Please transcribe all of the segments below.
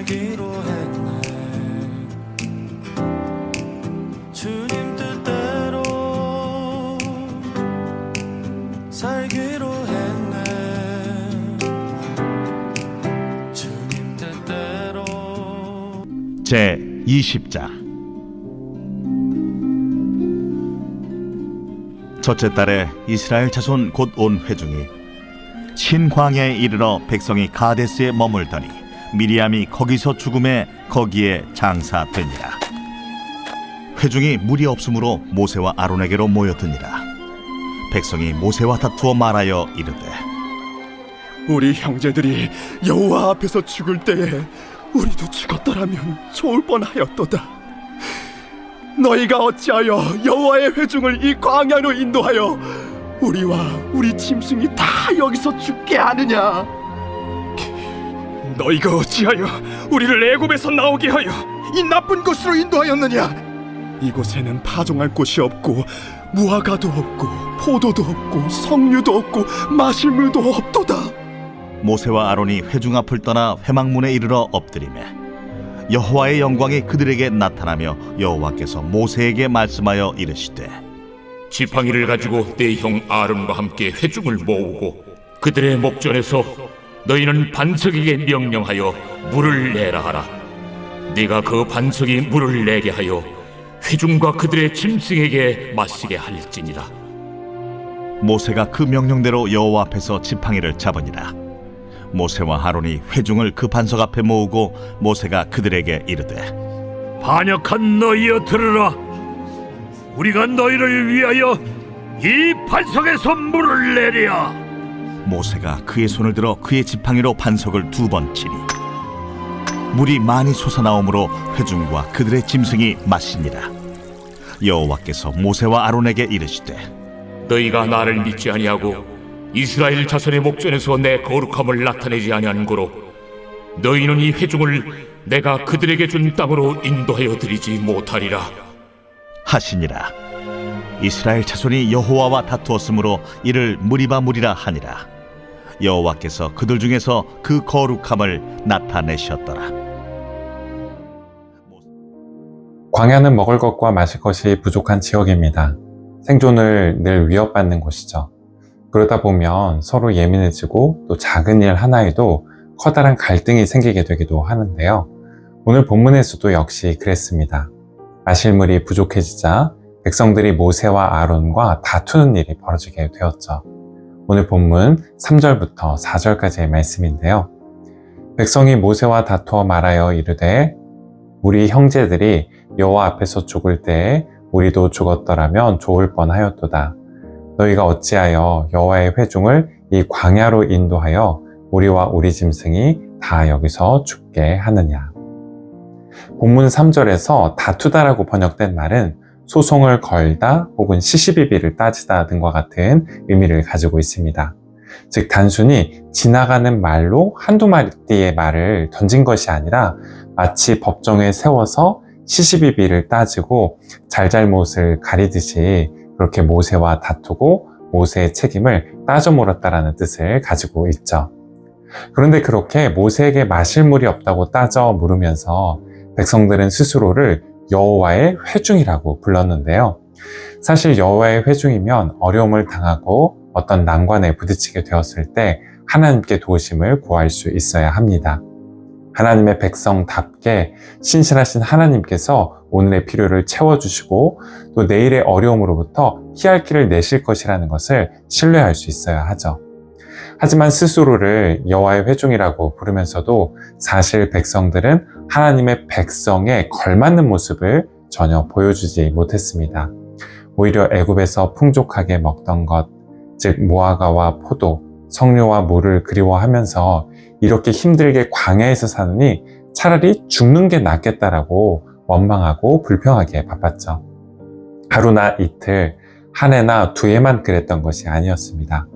살기로 했네. 주님 뜻대로 살기로 했네. 주님 뜻대로. 제20장 첫째 달에 이스라엘 자손 곧 온 회중이 신광야에 이르러 백성이 가데스에 머물더니 미리암이 거기서 죽음에 거기에 장사되니라. 회중이 물이 없으므로 모세와 아론에게로 모였더니라. 백성이 모세와 다투어 말하여 이르되 우리 형제들이 여호와 앞에서 죽을 때에 우리도 죽었더라면 좋을 뻔하였도다. 너희가 어찌하여 여호와의 회중을 이 광야로 인도하여 우리와 우리 짐승이 다 여기서 죽게 하느냐? 너희가 어찌하여 우리를 애굽에서 나오게 하여 이 나쁜 곳으로 인도하였느냐? 이곳에는 파종할 곳이 없고 무화과도 없고 포도도 없고 석류도 없고 마실 물도 없도다. 모세와 아론이 회중 앞을 떠나 회막문에 이르러 엎드리매 여호와의 영광이 그들에게 나타나며 여호와께서 모세에게 말씀하여 이르시되 지팡이를 가지고 내 형 아론과 함께 회중을 모으고 그들의 목전에서 너희는 반석에게 명령하여 물을 내라 하라. 네가 그 반석이 물을 내게 하여 회중과 그들의 짐승에게 마시게 할지니라. 모세가 그 명령대로 여호와 앞에서 지팡이를 잡으니라. 모세와 아론이 회중을 그 반석 앞에 모으고 모세가 그들에게 이르되 반역한 너희여 들으라. 우리가 너희를 위하여 이 반석에서 물을 내리라. 모세가 그의 손을 들어 그의 지팡이로 반석을 2번 치니 물이 많이 솟아나오므로 회중과 그들의 짐승이 마시니라. 여호와께서 모세와 아론에게 이르시되 너희가 나를 믿지 아니하고 이스라엘 자손의 목전에서 내 거룩함을 나타내지 아니한 고로 너희는 이 회중을 내가 그들에게 준 땅으로 인도하여 드리지 못하리라 하시니라. 이스라엘 자손이 여호와와 다투었으므로 이를 무리바 무리라 하니라. 여호와께서 그들 중에서 그 거룩함을 나타내셨더라. 광야는 먹을 것과 마실 것이 부족한 지역입니다. 생존을 늘 위협받는 곳이죠. 그러다 보면 서로 예민해지고 또 작은 일 하나에도 커다란 갈등이 생기게 되기도 하는데요. 오늘 본문에서도 역시 그랬습니다. 마실 물이 부족해지자 백성들이 모세와 아론과 다투는 일이 벌어지게 되었죠. 오늘 본문 3절부터 4절까지의 말씀인데요. 백성이 모세와 다투어 말하여 이르되 우리 형제들이 여호와 앞에서 죽을 때에 우리도 죽었더라면 좋을 뻔하였도다. 너희가 어찌하여 여호와의 회중을 이 광야로 인도하여 우리와 우리 짐승이 다 여기서 죽게 하느냐. 본문 3절에서 다투다라고 번역된 말은 소송을 걸다 혹은 시시비비를 따지다 등과 같은 의미를 가지고 있습니다. 즉 단순히 지나가는 말로 한두 마디의 말을 던진 것이 아니라 마치 법정에 세워서 시시비비를 따지고 잘잘못을 가리듯이 그렇게 모세와 다투고 모세의 책임을 따져 물었다라는 뜻을 가지고 있죠. 그런데 그렇게 모세에게 마실 물이 없다고 따져 물으면서 백성들은 스스로를 여호와의 회중이라고 불렀는데요. 사실 여호와의 회중이면 어려움을 당하고 어떤 난관에 부딪히게 되었을 때 하나님께 도우심을 구할 수 있어야 합니다. 하나님의 백성답게 신실하신 하나님께서 오늘의 필요를 채워주시고 또 내일의 어려움으로부터 피할 길을 내실 것이라는 것을 신뢰할 수 있어야 하죠. 하지만 스스로를 여호와의 회중이라고 부르면서도 사실 백성들은 하나님의 백성에 걸맞는 모습을 전혀 보여주지 못했습니다. 오히려 애굽에서 풍족하게 먹던 것, 즉 무화과와 포도, 석류와 물을 그리워하면서 이렇게 힘들게 광야에서 사느니 차라리 죽는 게 낫겠다라고 원망하고 불평하기에 바빴죠. 하루나 이틀, 한 해나 두 해만 그랬던 것이 아니었습니다.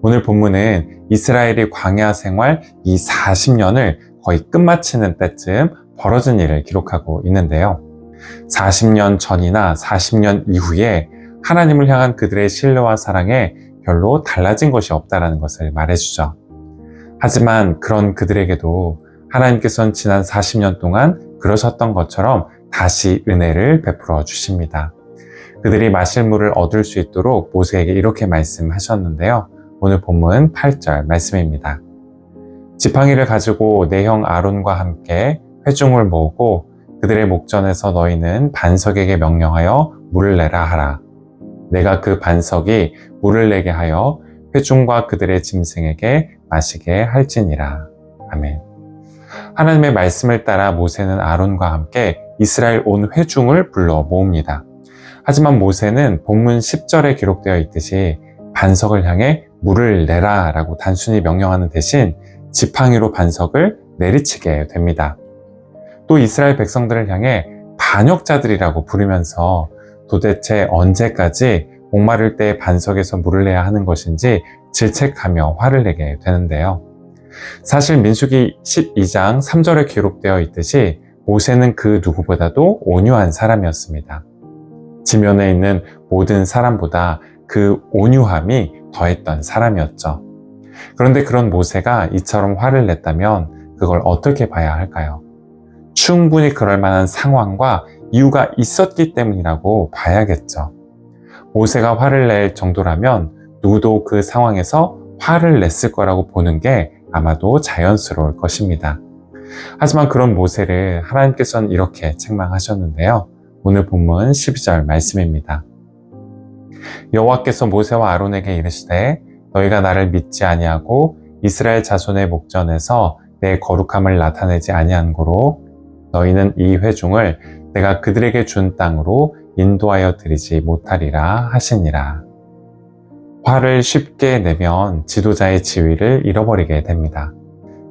오늘 본문은 이스라엘이 광야 생활 이 40년을 거의 끝마치는 때쯤 벌어진 일을 기록하고 있는데요. 40년 전이나 40년 이후에 하나님을 향한 그들의 신뢰와 사랑에 별로 달라진 것이 없다는 것을 말해주죠. 하지만 그런 그들에게도 하나님께서는 지난 40년 동안 그러셨던 것처럼 다시 은혜를 베풀어 주십니다. 그들이 마실 물을 얻을 수 있도록 모세에게 이렇게 말씀하셨는데요. 오늘 본문 8절 말씀입니다. 지팡이를 가지고 내 형 아론과 함께 회중을 모으고 그들의 목전에서 너희는 반석에게 명령하여 물을 내라 하라. 내가 그 반석이 물을 내게 하여 회중과 그들의 짐승에게 마시게 할지니라. 아멘. 하나님의 말씀을 따라 모세는 아론과 함께 이스라엘 온 회중을 불러 모읍니다. 하지만 모세는 본문 10절에 기록되어 있듯이 반석을 향해 물을 내라 라고 단순히 명령하는 대신 지팡이로 반석을 내리치게 됩니다. 또 이스라엘 백성들을 향해 반역자들이라고 부르면서 도대체 언제까지 목마를 때 반석에서 물을 내야 하는 것인지 질책하며 화를 내게 되는데요. 사실 민수기 12장 3절에 기록되어 있듯이 모세는 그 누구보다도 온유한 사람이었습니다. 지면에 있는 모든 사람보다 그 온유함이 더했던 사람이었죠. 그런데 그런 모세가 이처럼 화를 냈다면 그걸 어떻게 봐야 할까요? 충분히 그럴 만한 상황과 이유가 있었기 때문이라고 봐야겠죠. 모세가 화를 낼 정도라면 누구도 그 상황에서 화를 냈을 거라고 보는 게 아마도 자연스러울 것입니다. 하지만 그런 모세를 하나님께서는 이렇게 책망하셨는데요. 오늘 본문 12절 말씀입니다. 여호와께서 모세와 아론에게 이르시되 너희가 나를 믿지 아니하고 이스라엘 자손의 목전에서 내 거룩함을 나타내지 아니한 고로 너희는 이 회중을 내가 그들에게 준 땅으로 인도하여 드리지 못하리라 하시니라. 화를 쉽게 내면 지도자의 지위를 잃어버리게 됩니다.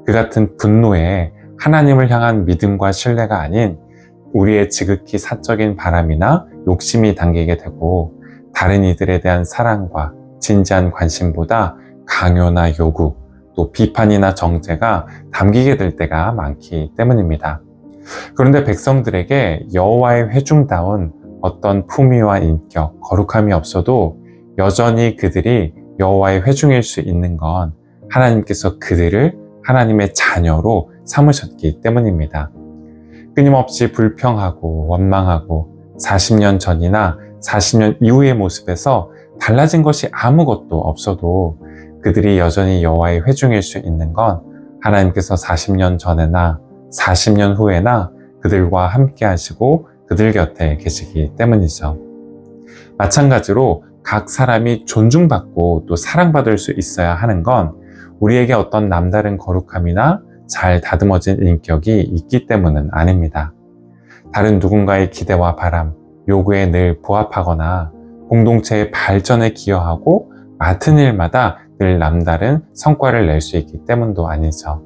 그 같은 분노에 하나님을 향한 믿음과 신뢰가 아닌 우리의 지극히 사적인 바람이나 욕심이 담기게 되고 다른 이들에 대한 사랑과 진지한 관심보다 강요나 요구, 또 비판이나 정죄가 담기게 될 때가 많기 때문입니다. 그런데 백성들에게 여호와의 회중다운 어떤 품위와 인격, 거룩함이 없어도 여전히 그들이 여호와의 회중일 수 있는 건 하나님께서 그들을 하나님의 자녀로 삼으셨기 때문입니다. 끊임없이 불평하고 원망하고 40년 전이나 40년 이후의 모습에서 달라진 것이 아무것도 없어도 그들이 여전히 여호와의 회중일 수 있는 건 하나님께서 40년 전에나 40년 후에나 그들과 함께 하시고 그들 곁에 계시기 때문이죠. 마찬가지로 각 사람이 존중받고 또 사랑받을 수 있어야 하는 건 우리에게 어떤 남다른 거룩함이나 잘 다듬어진 인격이 있기 때문은 아닙니다. 다른 누군가의 기대와 바람, 요구에 늘 부합하거나 공동체의 발전에 기여하고 맡은 일마다 늘 남다른 성과를 낼 수 있기 때문도 아니죠.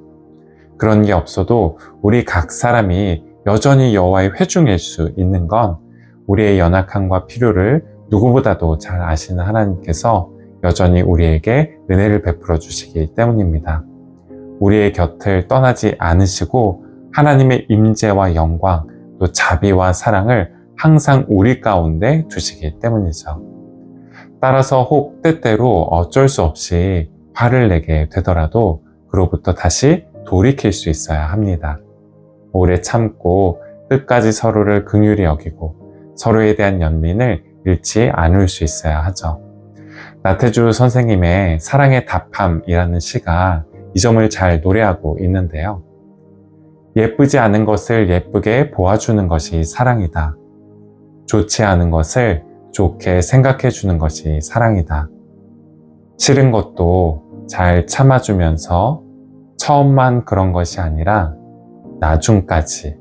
그런 게 없어도 우리 각 사람이 여전히 여호와의 회중일 수 있는 건 우리의 연약함과 필요를 누구보다도 잘 아시는 하나님께서 여전히 우리에게 은혜를 베풀어 주시기 때문입니다. 우리의 곁을 떠나지 않으시고 하나님의 임재와 영광, 또 자비와 사랑을 항상 우리 가운데 두시기 때문이죠. 따라서 혹 때때로 어쩔 수 없이 화를 내게 되더라도 그로부터 다시 돌이킬 수 있어야 합니다. 오래 참고 끝까지 서로를 긍휼히 여기고 서로에 대한 연민을 잃지 않을 수 있어야 하죠. 나태주 선생님의 사랑의 답함이라는 시가 이 점을 잘 노래하고 있는데요. 예쁘지 않은 것을 예쁘게 보아주는 것이 사랑이다. 좋지 않은 것을 좋게 생각해 주는 것이 사랑이다. 싫은 것도 잘 참아주면서 처음만 그런 것이 아니라 나중까지,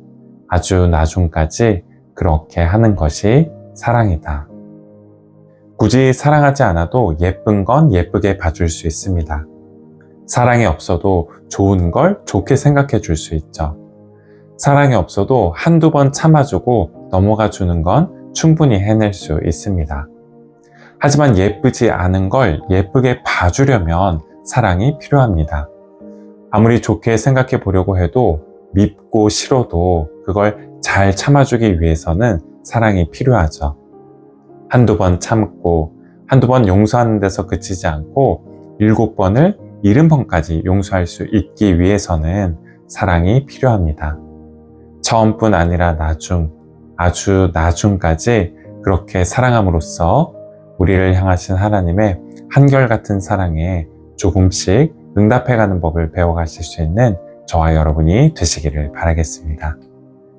아주 나중까지 그렇게 하는 것이 사랑이다. 굳이 사랑하지 않아도 예쁜 건 예쁘게 봐줄 수 있습니다. 사랑이 없어도 좋은 걸 좋게 생각해 줄 수 있죠. 사랑이 없어도 한두 번 참아주고 넘어가 주는 건 충분히 해낼 수 있습니다. 하지만 예쁘지 않은 걸 예쁘게 봐주려면 사랑이 필요합니다. 아무리 좋게 생각해 보려고 해도 밉고 싫어도 그걸 잘 참아주기 위해서는 사랑이 필요하죠. 한두 번 참고 한두 번 용서하는 데서 그치지 않고 7번을 70번까지 용서할 수 있기 위해서는 사랑이 필요합니다. 처음뿐 아니라 나중, 아주 나중까지 그렇게 사랑함으로써 우리를 향하신 하나님의 한결같은 사랑에 조금씩 응답해가는 법을 배워가실 수 있는 저와 여러분이 되시기를 바라겠습니다.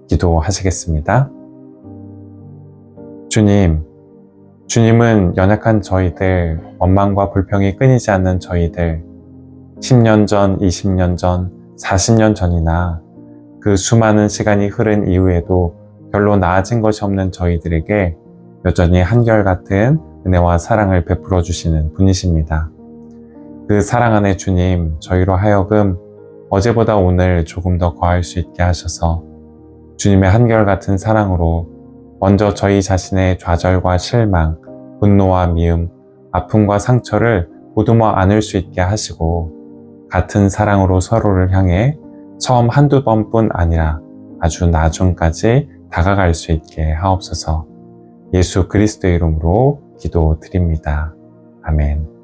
기도하시겠습니다. 주님은 연약한 저희들, 원망과 불평이 끊이지 않는 저희들, 10년 전, 20년 전, 40년 전이나 그 수많은 시간이 흐른 이후에도 별로 나아진 것이 없는 저희들에게 여전히 한결같은 은혜와 사랑을 베풀어 주시는 분이십니다. 그 사랑 안에 주님, 저희로 하여금 어제보다 오늘 조금 더 거할 수 있게 하셔서 주님의 한결같은 사랑으로 먼저 저희 자신의 좌절과 실망, 분노와 미움, 아픔과 상처를 보듬어 안을 수 있게 하시고 같은 사랑으로 서로를 향해 처음 한두 번뿐 아니라 아주 나중까지 다가갈 수 있게 하옵소서. 예수 그리스도의 이름으로 기도드립니다. 아멘.